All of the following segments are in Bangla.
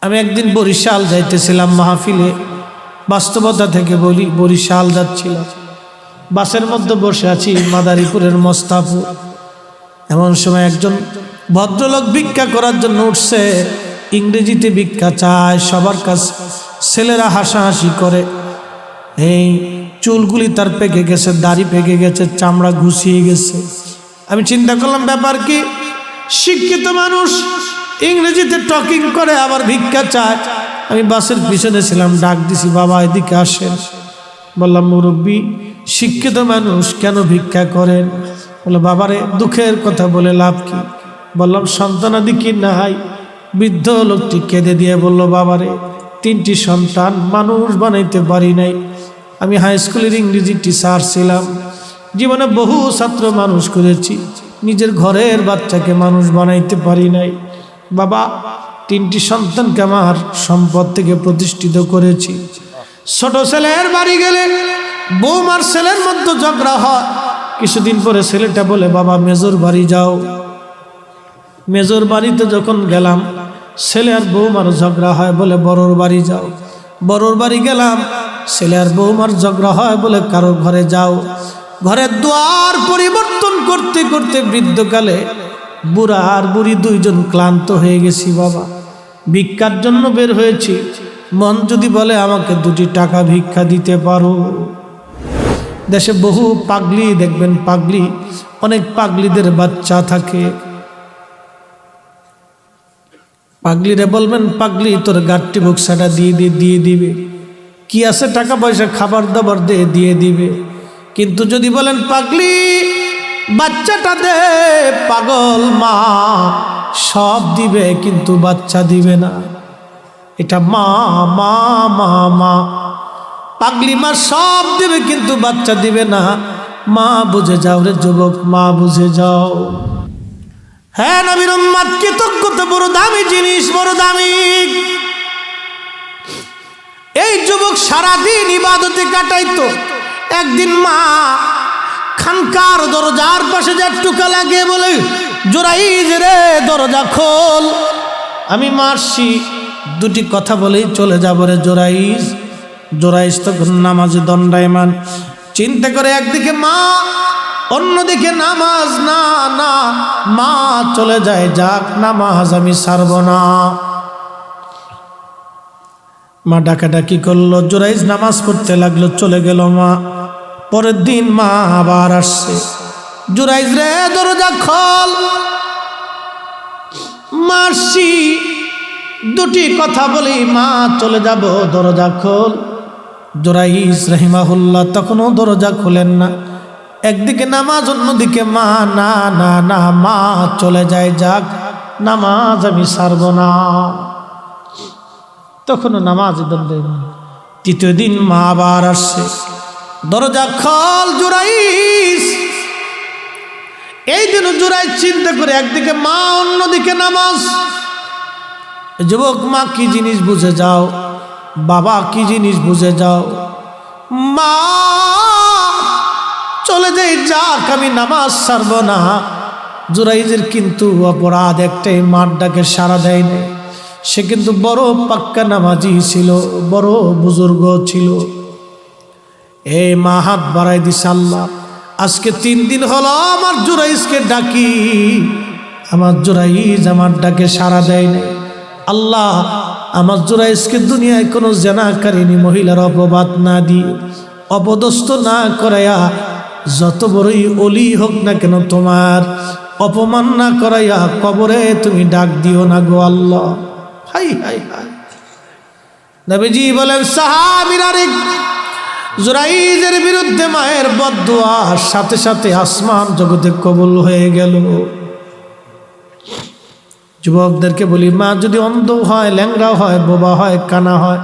আমি একদিন বরিশাল যাইতেছিলাম মাহফিলে, বাস্তবতা থেকে বলি, বরিশাল যাচ্ছিলাম, বাসের মধ্যে বসে আছি মাদারীপুরের মোস্তাফুর। এমন সময় একজন ভদ্রলোক ভিক্ষা করার জন্য উঠছে, ইংরেজিতে ভিক্ষা চায় সবার কাছে। ছেলেরা হাসাহাসি করে, এই চুলগুলি তার পেকে গেছে, দাড়ি পেকে গেছে, চামড়া ঘুষিয়ে গেছে। আমি চিন্তা করলাম ব্যাপার কি, শিক্ষিত মানুষ ইংরেজিতে টকিং করে আবার ভিক্ষা চায়। আমি বাসের পিছনে ছিলাম, ডাক দিছি, বাবা এদিকে আসেন। বললাম মুরব্বী, শিক্ষিত মানুষ কেন ভিক্ষা করেন? বলে বাবারে দুঃখের কথা বলে লাভ কি? বললাম সন্তানাদি কি নাই? বৃদ্ধ লোকটি কেঁদে দিয়ে বলল, বাবারে 3টি সন্তান, মানুষ বানাইতে পারি নাই। আমি হাই স্কুলের ইংরেজি টিচার ছিলাম, জীবনে বহু ছাত্র মানুষ করেছি, নিজের ঘরের বাচ্চাকে মানুষ বানাইতে পারি নাই। বাবা 3টি সন্তানকে আমার সম্পদ থেকে প্রতিষ্ঠিত করেছি। ছোট ছেলের বাড়ি গেলে বৌমার ছেলের মধ্যে ঝগড়া হয়। কিছুদিন পরে ছেলেটা বলে, বাবা মেজর বাড়ি যাও। মেজর বাড়িতে যখন গেলাম, ছেলে আর বৌমার ঝগড়া হয়, বলে বড়োর বাড়ি যাও। বড়োর বাড়ি গেলাম, ছেলে আর বৌমার ঝগড়া হয়, বলে কারোর ঘরে যাও। ঘরের দুয়ার পরিবর্তন করতে করতে বৃদ্ধকালে বুড়া আর বুড়ি দুইজন ক্লান্ত হয়ে গেছি। বাবা ভিক্ষার জন্য বের হয়েছি, মন যদি বলে আমাকে 2টি টাকা ভিক্ষা দিতে পারো। দেশে বহু পাগলি দেখবেন, পাগলি, অনেক পাগলিদের বাচ্চা থাকে। পাগলিরে বলবেন, পাগলি তোর গাঠটি বক্সাটা দিয়ে দিবে, কি আছে টাকা পয়সা খাবার দাবার দিয়ে দিবে। কিন্তু যদি বলেন পাগলি বাচ্চাটা দে, পাগল মা সব দিবে কিন্তু বাচ্চা দিবে না। এটা মা মা মা মা, পাগলি মা সব দিবে কিন্তু বাচ্চা দিবে না। মা বুঝে যাও রে যুবক, মা বুঝে যাও। হ্যাঁ নবীর উম্মত, কৃতজ্ঞতা বড় দামি জিনিস, বড় দামি। এই যুবক সারাদিন ইবাদতে কাটাইতো। একদিন মা খানকার দরজার পাশে যা টুকা লাগিয়ে বলে, জোরাইজ রে দরজা খোল। আমি মারছি, 2টি কথা বলেই চলে যাব রে জোরাইজ। জোরাইজ তখন নামাজে দণ্ডায়মান, চিন্তা করে একদিকে মা, অন্যদিকে নামাজ। না না, মা চলে যায়, যাক নামাজ আমি ছাড়ব না। মা ডাকাডাকি করলো, জোরাইজ নামাজ পড়তে লাগলো, চলে গেল মা। পরের দিন মা আবার আসছে, জোরাইজ রে দরজা খোল। মারছি, 2টি কথা বলি মা চলে যাব, দরজা খোল। জোরাইজ রাহিমাহুল্লাহ তখনও দরজা খোলেন না। একদিকে নামাজ, অন্যদিকে মা। না না না, মা চলে যায়, যাক নামাজ আমি ছাড়ব না। তখনও নামাজ দণ্ডায়মান। 3য় দিন মা আবার আসছে, দরজা খোল জোরাইজ। এই দিন জোরাইজ চিন্তা করে, একদিকে মা, অন্যদিকে নামাজ। যুবক মা কি জিনিস বুঝে যাও, বাবা কি জিনিস বুঝে যাও। মা চলে যাই, যাক আমি নামাজ ছাড়ব না। জোরাইজের কিন্তু অপরাধ একটাই, মার ডাকে সাড়া দেয় না। সে কিন্তু বড় পাক্কা নামাজি ছিল, বড় বুজুর্গ ছিল। এই মা হাত বাড়াই দিছে, আল্লাহ আজকে 3 দিন হলো আমার জোরাইজকে ডাকি, আমার জোরাইজ আমার ডাকে সাড়া দেয় না। আল্লাহ আমার জোরাইজকে দুনিয়ায় কোনো জেনাকারিনী মহিলার অপবাদ না দিয়ে, অপদস্থ না করাইয়া, যত বড়ই অলি হোক না কেন তোমার অপমান না করাইয়া কবরে তুমি ডাক দিও না গো আল্লাহ। হাই হাই হাই। নবীজি বলেন, সাহাবীরা রে জোরাইজের বিরুদ্ধে মায়ের বদদুয়ার সাথে সাথে আসমান জগতে কবুল হয়ে গেল। যুবকদেরকে বলি, মা যদি অন্ধ হয়, ল্যাংড়া হয়, বোবা হয়, কানা হয়,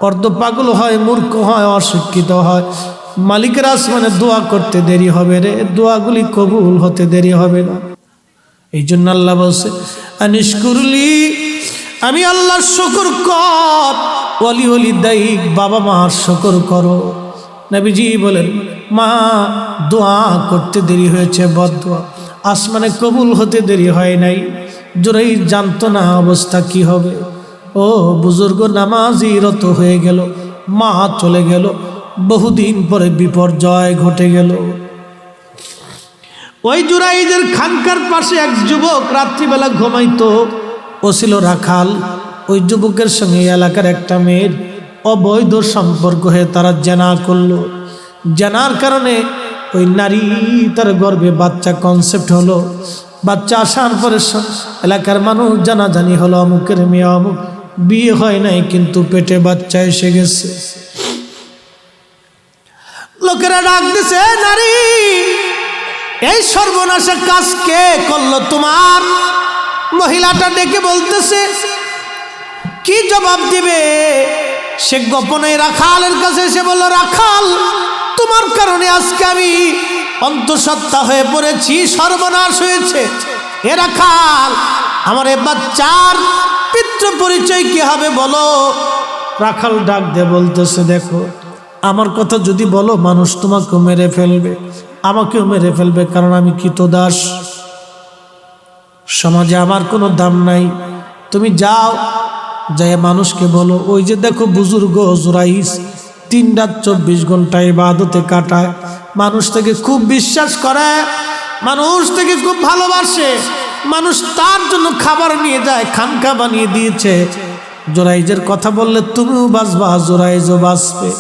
অর্ধ পাগল হয়, মূর্খ হয়, অশিক্ষিত হয়, মালিকের আসমানে দোয়া করতে দেরি হবে রে, দোয়াগুলি কবুল হতে দেরি হবে না। এই জন্য আল্লাহ বলছে, আনিশকুরলি, আমি আল্লাহর শুকর কর, ওয়ালি ওয়ালি দাইক, বাবা মার শুকর করো। নবীজি বলেন, মা দোয়া করতে দেরি হয়েছে, বদদোয়া আসমানে কবুল হতে দেরি হয় নাই। জোরাইজ জানতো না অবস্থা কি হবে। ও বুজুর্গ নামাজি রত হয়ে গেল, মা চলে গেল, বহুদিন পরে বিপর্যয় ঘটে গেল। ওই জুরাইজের খানকার পাশে এক যুবক রাত্রিবেলা ঘুমাইতো, ও ছিল রাখাল। ওই যুবকের সঙ্গে এলাকার একটা মেয়ের অবৈধ সম্পর্ক হয়ে তারা জেনা করলো। জেনার কারণে ওই নারী তার গর্ভে বাচ্চা কনসেপ্ট হলো। বাচ্চা আসার পরে এলাকার মানুষ জানাজানি হলো, অমুকের মেয়ে অমুক, বিয়ে হয় নাই কিন্তু পেটে বাচ্চা এসে গেছে। লোকেরা ডাক দিছে, নারী এই সর্বনাশের কাজ কে করলো তোমার? মহিলাটা ডেকে বলতেছে, কি জবাব দিবে? সে গোপনে রাখালের কাছে এসে বলল, রাখাল, তোমার কারণে আজকে আমি অন্তঃসত্ত্বা হয়ে পড়েছি, সর্বনাশ হয়েছে। এ রাখাল, আমার এ বাচ্চার পিতৃ পরিচয় কি হবে বলো? রাখাল ডাক দিয়ে বলতেছে, দেখো আমার কথা যদি বলো মানুষ তোমাকেও মেরে ফেলবে, আমাকেও মেরে ফেলবে, কারণ আমি কৃতদাস, সমাজে আমার কোনো দাম নাই। তুমি যাও, যাই মানুষকে বলো, ওই যে দেখো বুজুর্গ জুরাইস 3 রাত 24 ঘন্টা ইবাদতে কাটায়, মানুষ থেকে খুব বিশ্বাস করে, মানুষ থেকে খুব ভালোবাসে, মানুষ তার জন্য খাবার নিয়ে যায়, খানকা বানিয়ে দিয়েছে। জুরাইজের কথা বললে তুমিও বাঁচবা, জুরাইজও বাঁচবে।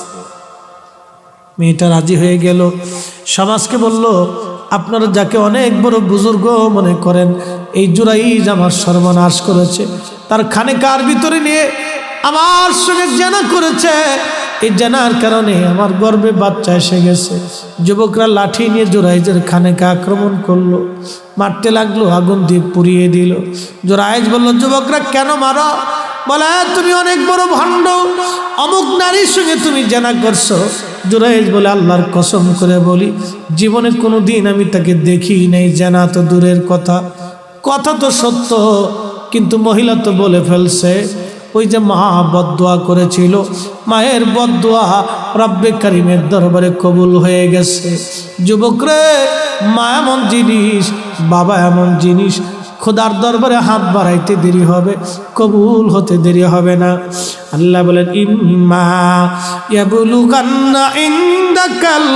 মেয়েটা রাজি হয়ে গেল। সমাজকে বলল, আপনারা যাকে অনেক বড় বুজুর্গ মনে করেন, এই জুরাইজ আমার সর্বনাশ করেছে, তার খানেকার ভিতরে নিয়ে আমার সঙ্গে জেনা করেছে, এই জেনার কারণে আমার গর্ভে বাচ্চা এসে গেছে। যুবকরা লাঠি নিয়ে জুরাইজের খানেকা আক্রমণ করলো, মারতে লাগলো, আগুন দিয়ে পুড়িয়ে দিল। জুরাইজ বলল, যুবকরা কেন মারো? বলে, তুমি অনেক বড় ভণ্ড, অমুক নারীর সঙ্গে তুমি জেনা করছো। জুরাইজ বলে, আল্লাহর কসম করে বলি, জীবনে কোনো দিন আমি তাকে দেখি নাই, জেনা তো দূরের কথা, কথা তো সত্য, কিন্তু মহিলা তো বলে ফেলছে। ওই যে মা বদদোয়া করেছিল, মায়ের বদদোয়া রব্বে কারিমের দরবারে কবুল হয়ে গেছে। যুবকরে, মা এমন জিনিস, বাবা এমন জিনিস, খোদার দরবারে হাত বাড়াইতে দেরি হবে, কবুল হতে দেরি হবে না। আল্লাহ বলেন, ইম্মা ইয়াবলুগান্না ইনদাকাল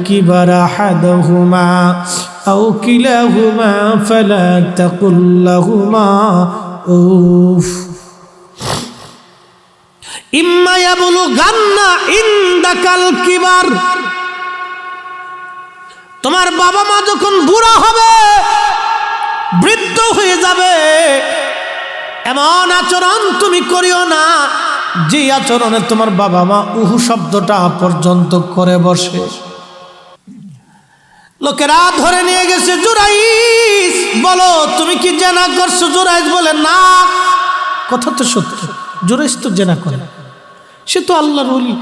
কিবার আহাদুহুমা আও কিলাহুমা ফালা তাকুল লাহুমা উফ। ইম্মা ইয়াবলুগান্না ইনদাকাল কিবার, তোমার বাবা মা যখন বুড়া হবে, বৃদ্ধ হয়ে যাবে, এমন আচরণ তুমি করিও না যে আচরণে তোমার বাবা মা উহু শব্দটা পর্যন্ত করে বসে। লোকেরা ধরে নিয়ে গেছে, জুরাইজ বলো তুমি কি জেনা করছো? জুরাইজ বলে, না। কথা তো সত্য, জুরাইজ তো জেনা করে, সে তো আল্লাহর ওলি,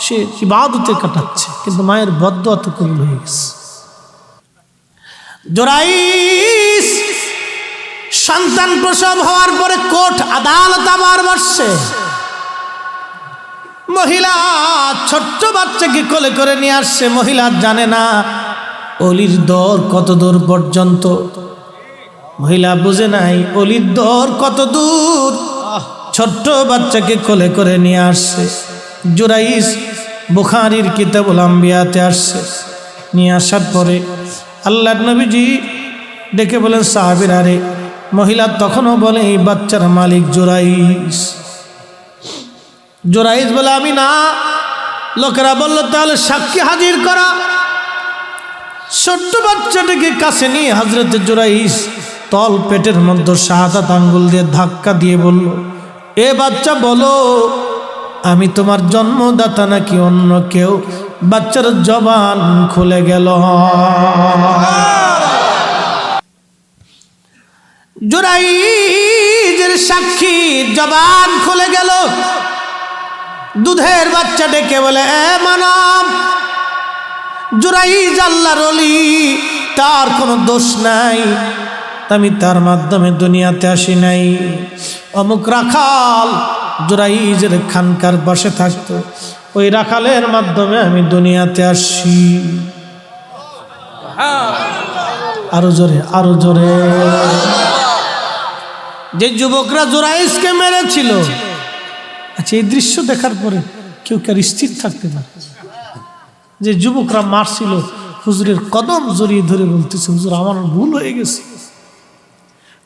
সে ইবাদতে কাটাচ্ছে, কিন্তু মায়ের বদদোয়া তো কবুল হয়ে গেছে। জুরাইজ সন্তান প্রসব হওয়ার পরে কোর্ট আদালত আবার বসছে। মহিলা ছোট্ট বাচ্চাকে কোলে করে নিয়ে আসছে। মহিলা জানে না অলির দর কত দূর পর্যন্ত, মহিলা বুঝে নাই অলির দর কত দূর। ছোট্ট বাচ্চাকে কোলে করে নিয়ে আসছে। জুরাইজ বুখারীর কিতাবুল আম্বিয়াতে আসছে। নিয়ে আসার পরে আল্লাহর নবীজি ডেকে বলেন, সাহাবীরা রে, মহিলা তখনও বলে, এই বাচ্চার মালিক জুরাইজ। জুরাইজ বলে, আমি না। লোকেরা বলল, তাহলে সাক্ষী হাজির করা। ছোট্ট বাচ্চাটাকে কাছে নিয়ে হযরত জুরাইজ তল পেটের মধ্যে শাহাদাত আঙ্গুল দিয়ে ধাক্কা দিয়ে বলল, এ বাচ্চা বলো, আমি তোমার জন্মদাতা নাকি অন্য কেউ? বাচ্চার জবান খুলে গেল। জুরাইজের সাক্ষী জবান খুলে গেল। দুধের বাচ্চা ডেকে বলে, এ মানব, জুরাইজ আল্লাহর ওলি, তার কোনো দোষ নাই, আমি তার মাধ্যমে দুনিয়াতে আসি নাই। অমুক রাখাল জুরাইজের খানকার পাশে থাকতো, ওই রাখালের মাধ্যমে আমি দুনিয়াতে আসি। আরো জোরে, আরো জোরে। যে যুবকরা জুরাইজকে মেরেছিল, আচ্ছা এই দৃশ্য দেখার পরে কেউ কার স্থির থাকতে পারে? যে যুবকরা মারছিল, হুজুরের কদম জড়িয়ে ধরে বলতেছে, হুজুর আমার ভুল হয়ে গেছে,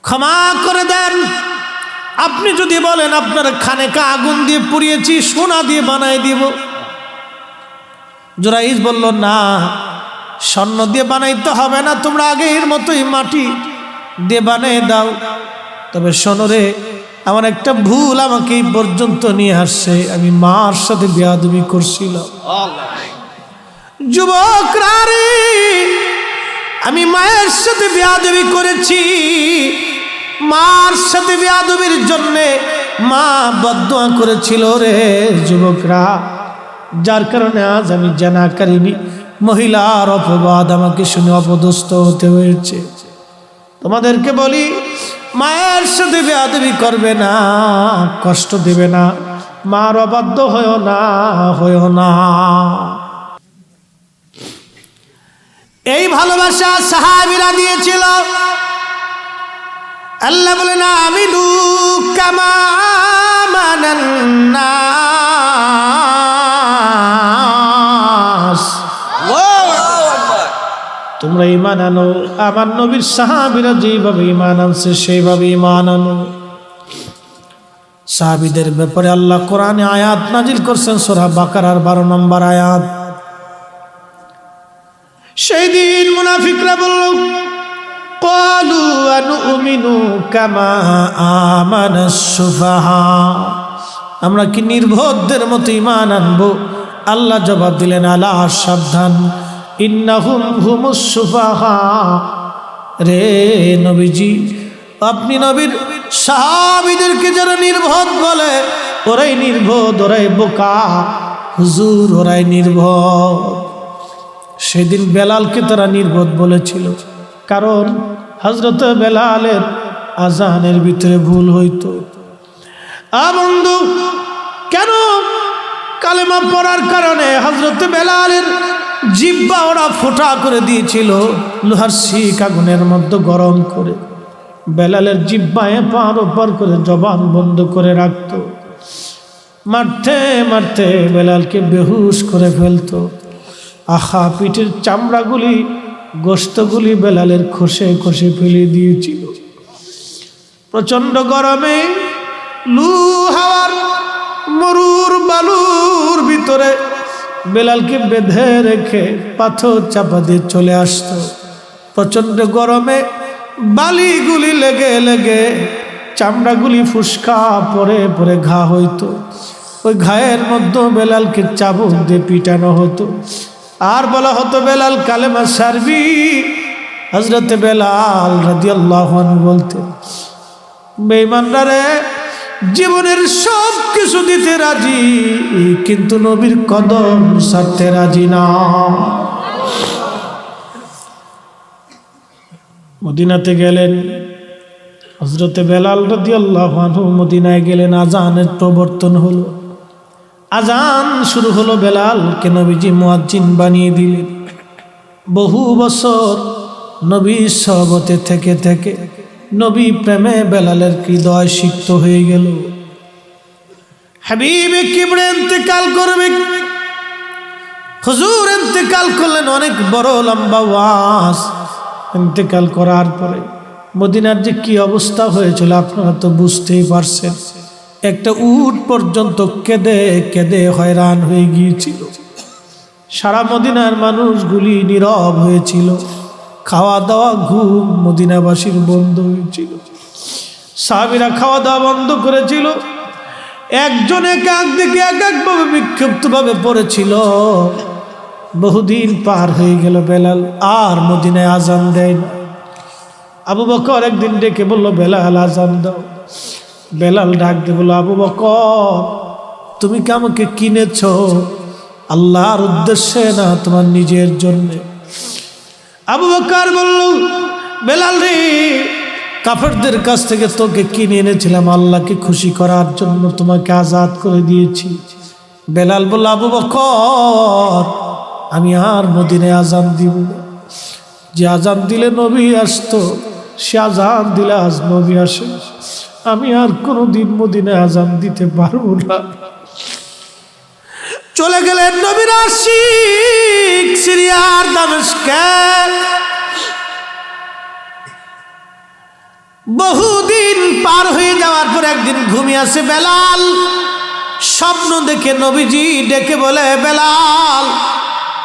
ক্ষমা করে দেন। আপনি যদি বলেন আপনার খানেকা আগুন দিয়ে পুড়িয়েছি, সোনা দিয়ে বানাই দিব। জুরাইজ বলল, না, স্বর্ণ দিয়ে বানাইতে হবে না, তোমরা আগের মতোই মাটি দিয়ে বানিয়ে দাও। তবে শোনো রে, আমার একটা ভুল আমাকে এই পর্যন্ত নিয়ে আসছে, আমি মার সাথে বেয়াদবি করছিলাম। যুবকরা রে, আমি মায়ের সাথে বেয়াদবি করেছি, মার সাথে বেয়াদবির জন্যে মা বদদুয়া করেছিল রে যুবকরা, যার কারণে আজ আমি জানাকারিনী মহিলার অপবাদ আমাকে শুনে অপদস্থ হতে হয়েছে। তোমাদেরকে বলি, মায়ের সাথে বেয়াদবি করবে না, কষ্ট দেবে না, মার অবাধ্য হয়েও না। এই ভালোবাসা সাহাবীরা দিয়েছিল। আল্লাহ বলেন, আমিনু কামা আমানান নাস। তোমরা ঈমান আনো, আমার নবীর সাহাবীরা যেভাবে ঈমান আনছে সেইভাবে ঈমান আনো। সাহাবীদের ব্যাপারে আল্লাহ কোরআনে আয়াত নাজিল করছেন, সূরা বাকারার 12 নম্বর আয়াত। সেই দিন মুনাফিকরা বলল, ক্বালু আনুমিনু কামা আমানাস সুফাহা, আমরা কি নির্বোধদের মতো ঈমান আনবো? আল্লাহ জবাব দিলেন, আলা, সাবধান, ইন্নাহুম হুমুস সুফাহা। রে নবীজি, আপনি নবীর সাহাবীদেরকে যারা নির্বোধ বলে, ওরাই নির্বোধ, ওরাই বোকা। হুজুর, ওরাই নির্বোধ। সেদিন বেলালকে তারা নির্বোধ বলেছিল, কারণ হযরত বেলালের আজানের ভিতরে ভুল হইতো। বন্ধু, কেন? কালেমা পড়ার কারণে হযরত বেলালের জিহ্বা ওরা ফোঁটা করে দিয়েছিল, লোহার শিক আগুনের মধ্যে গরম করে। বেলালের জিহ্বায় পার ওপার করে জবান বন্ধ করে রাখত। মারতে মারতে বেলালকে বেহুশ করে ফেলতো। আহা, পিঠের চামড়াগুলি, গোশতগুলি বেলালের খসে খসে ফেলে দিয়েছিল। প্রচন্ড গরমে লু হাওয়ার মরুর বালুর ভিতরে বেলালকে বেঁধে রেখে পাথর চাপা দিয়ে চলে আসতো। প্রচন্ড গরমে বালিগুলি লেগে লেগে চামড়াগুলি ফুসকা পরে পরে ঘা হইতো। ওই ঘায়ের মধ্যে বেলালকে চাবুক দিয়ে পিটানো হতো, আর বলা হতো, বেলাল কালেমা সারবি। হযরত বেলাল রাদিয়াল্লাহু আনহু বলতেন, বেঈমানরা রে, জীবনের সব কিছু দিতে রাজি, কিন্তু নবীর কদম ছাড়তে রাজি না। মদিনাতে গেলেন হযরত বেলাল রাদিয়াল্লাহু আনহু, মদিনায় গেলেন, আজানের প্রবর্তন হলো। আজান শুরু হলো, বেলালকে নবীজি মুয়াজ্জিন বানিয়ে দিলেন। বহু বছর নবীর সহবতে থেকে থেকে নবী প্রেমে বেলালের হৃদয় সিক্ত হয়ে গেল। হাবিবে কিবরে ইন্তেকাল করবে, হুজুর ইন্তেকাল করলেন, অনেক বড় লম্বা ওয়াজ। ইন্তেকাল করার পরে মদিনার যে কি অবস্থা হয়েছিল আপনারা তো বুঝতেই পারছেন। একটা উট পর্যন্ত কেঁদে কেঁদে হয়রান হয়ে গিয়েছিল। সারা মদিনার মানুষগুলি নীরব হয়েছিল, খাওয়া দাওয়া ঘুম মদিনাবাসীর বন্ধ হয়েছিল। সাহাবীরা খাওয়া দাওয়া বন্ধ করেছিল। একজন এক দিকে এক একভাবে বিক্ষিপ্তভাবে পড়েছিল। বহুদিন পার হয়ে গেল, বেলাল আর মদিনায় আজান দেয় না। আবু বকর একদিন ডেকে বলল, বেলাল আজান দাও। বেলাল ডাক দিয়ে বলল, আবু বকর, তুমি কি আমাকে কিনেছ? আল্লাহর উদ্দেশ্যে না তোমার নিজের জন্য? আবু বকর বলল, বেলাল রে, কাফেরদের কাছ থেকে তোকে কিনে এনেছিলাম, আল্লাহকে খুশি করার জন্য তোমাকে আজাদ করে দিয়েছি। বেলাল বলল, আবু বকর, আমি আর মদিনায় আজান দিব না। যে আজান দিলে নবী আসতো, সে আজান দিলে আজ নবী আসে। আমি আর কোনোদিন মদিনায় আজান দিতে পারবো না। চলে গেলেন নবীর আশিক সিরিয়ার দামেস্কে। বহুদিন পার হয়ে যাওয়ার পর একদিন ঘুমিয়ে আসে বেলাল। স্বপ্ন দেখে নবীজি ডেকে বলে, বেলাল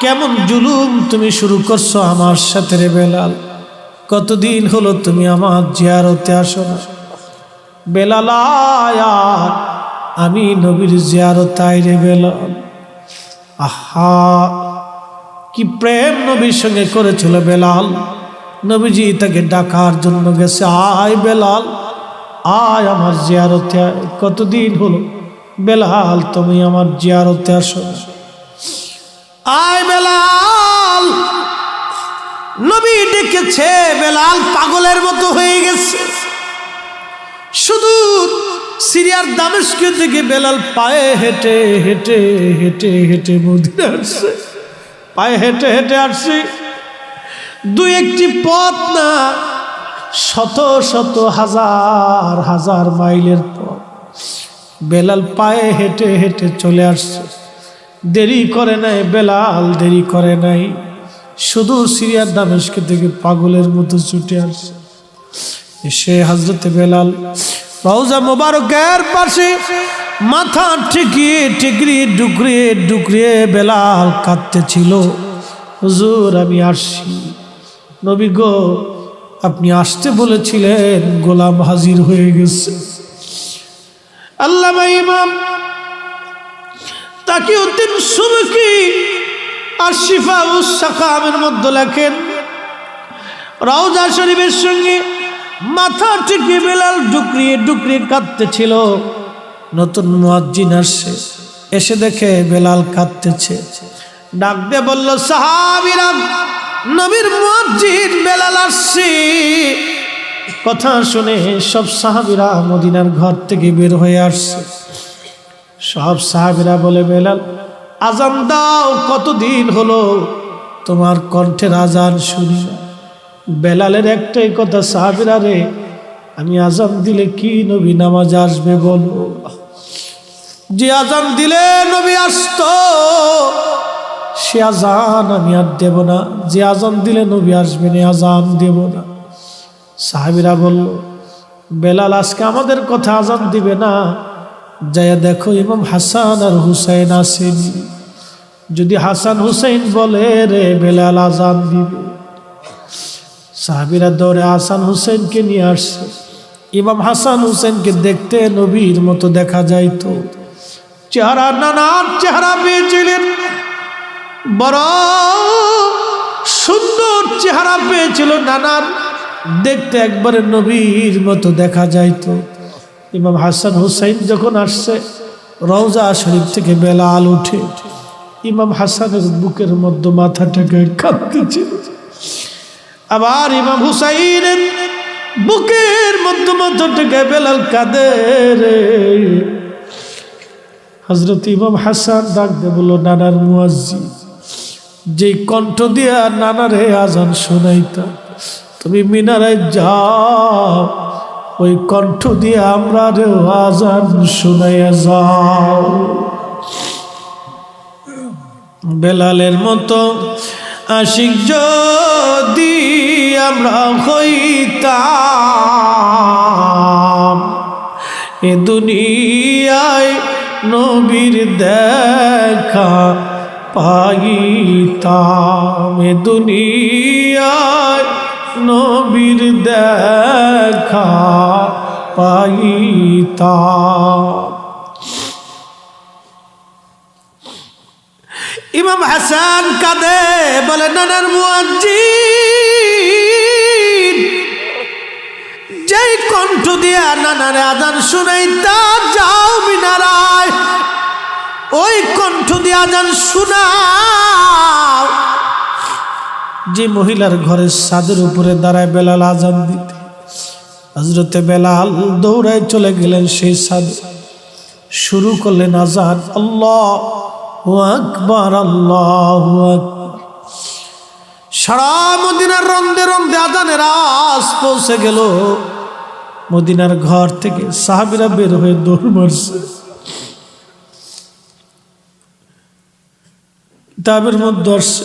কেমন জুলুম তুমি শুরু করছো আমার সাথে রে বেলাল, কতদিন হলো তুমি আমার জিয়ারতে আসো না। বেলাল আয়া, আমি নবীর জিয়ারতে আই রে বেলাল। আহা, কি প্রেম নবীর সঙ্গে করেছিল বেলাল। নবীজি তাকে ডাকার জন্য গেছে, আয় বেলাল আয় আমার জিয়ারতে আয়, কতদিন হলো বেলাল তুমি আমার জিয়ারতে আসো না। আয় বেলাল। নবী ডেকেছে, বেলাল পাগলের মতো হয়ে গেছে। শুধু সিরিয়ার দামেস্ক থেকে বেলাল পায়ে হেঁটে হেঁটে হেঁটে হেঁটে মদিনা আসছে। পায়ে হেঁটে হেঁটে আসছে, দুই একটি পথ না, শত শত হাজার হাজার মাইলের পথ বেলাল পায়ে হেঁটে হেঁটে চলে আসছে। দেরি করে নাই বেলাল, দেরি করে নাই, শুধু সিরিয়ার দামেস্ক থেকে পাগলের মতো ছুটে আসছে। সে হযরতে বেলাল রওজা মোবারকের পাশে মাথা ঠেকিয়ে ঠেকিয়ে ডুকরিয়ে ডুকরিয়ে বেলাল কাঁদতেছিল, হুজুর আমি আসছি। নবী গো, আপনি আসতে বলেছিলেন, গোলাম হাজির হয়ে গেছে। আল্লামা ইমাম তাকিউদ্দিন সুবকি আর শিফাউস সাকামের মধ্যে লেখেন, রওজা শরীফের সঙ্গে মাথা ঠেকে বেলাল ডুকরিয়ে ডুকরিয়ে কাঁদতেছিল। নতুন মুয়াজ্জিন আসছে, এসে দেখে বেলাল কাঁদতেছে, ডাক দিয়ে বলল, সাহাবীরা নবীর মুয়াজ্জিন বেলাল আসছে। কথা শুনে সব সাহাবীরা মদিনার ঘর থেকে বের হয়ে আসছে। সব সাহাবীরা বলে, বেলাল আজান দাও, কতদিন হলো তোমার কণ্ঠের আজান শুনি। বেলালের একটাই কথা, সাহাবীরা রে, আমি আজান দিলে কি নবী নামাজ আসবে বলো? যে আজান দিলে নবী আসতো সে আজান আমি আর দেব না, যে আজান দিলে নবী আসবেন আজান দেব না। সাহাবীরা বলল, বেলাল আজকে আমাদের কথা আজান দিবে না, যাইয়া দেখো ইমাম হাসান আর হুসাইন আসেনি, যদি হাসান হুসাইন বলে রে বেলাল আজান দিবে। সাহাবীরা দৌড়ে হাসান হুসাইনকে নিয়ে আসছে। ইমাম হাসান হুসাইনকে দেখতে নবীর মতো দেখা যাইতো, চেহারা নানার চেহারা পেয়েছিলেন, বড় সুন্দর চেহারা পেয়েছিল নানার, দেখতে একবারে নবীর মতো দেখা যাইতো। ইমাম হাসান হুসাইন যখন আসছে, রওজা শরীফ থেকে বেলাল উঠে ইমাম হাসানের বুকের মধ্যে মাথাটাকে কাঁদতেছিল। আবার ইমাম হুসাইনের বুকের মধ্যে মাথাটাকে বেলাল কাঁদে রে। হযরত ইমাম হাসান ডাক দিয়ে বলল, নানার মুয়াজ্জিন, যেই কণ্ঠ দিয়া নানারে আজান শোনাইতা, তুমি মিনারে যাও, ওই কণ্ঠ দিয়ে আমরা রে আজান শোনাইয়া যাও। বেলালের মতো আশিক যদি আমরা হইতাম, এ দুনিয়ায় নবীর দেখা পাইতাম, এ দুনিয়ায় নবীর দেখা পাইতাম। ইমাম হাসান কাঁদে, বলে, নানার মুয়াজ্জিন, যেই কণ্ঠ দিয়া নানারে আজান শুনাইতা, যাও মিনারায়, ওই কণ্ঠ দিয়ে আজান শুনাও। যে মহিলার ঘরের ছাদের উপরে দাঁড়ায় বেলাল আজান দিতে, হযরতে বেলাল দৌড়ায় চলে গেলেন সেই ছাদে, শুরু করলেন আজান, আল্লাহু আকবার আল্লাহু আকবার। সারা মদিনার রন্দে রন্দে আজানের আওয়াজ পৌঁছে গেল। মদিনার ঘর থেকে সাহাবীরা বের হয়ে দৌড় মারছে। কিতাবের মধ্যে আসছে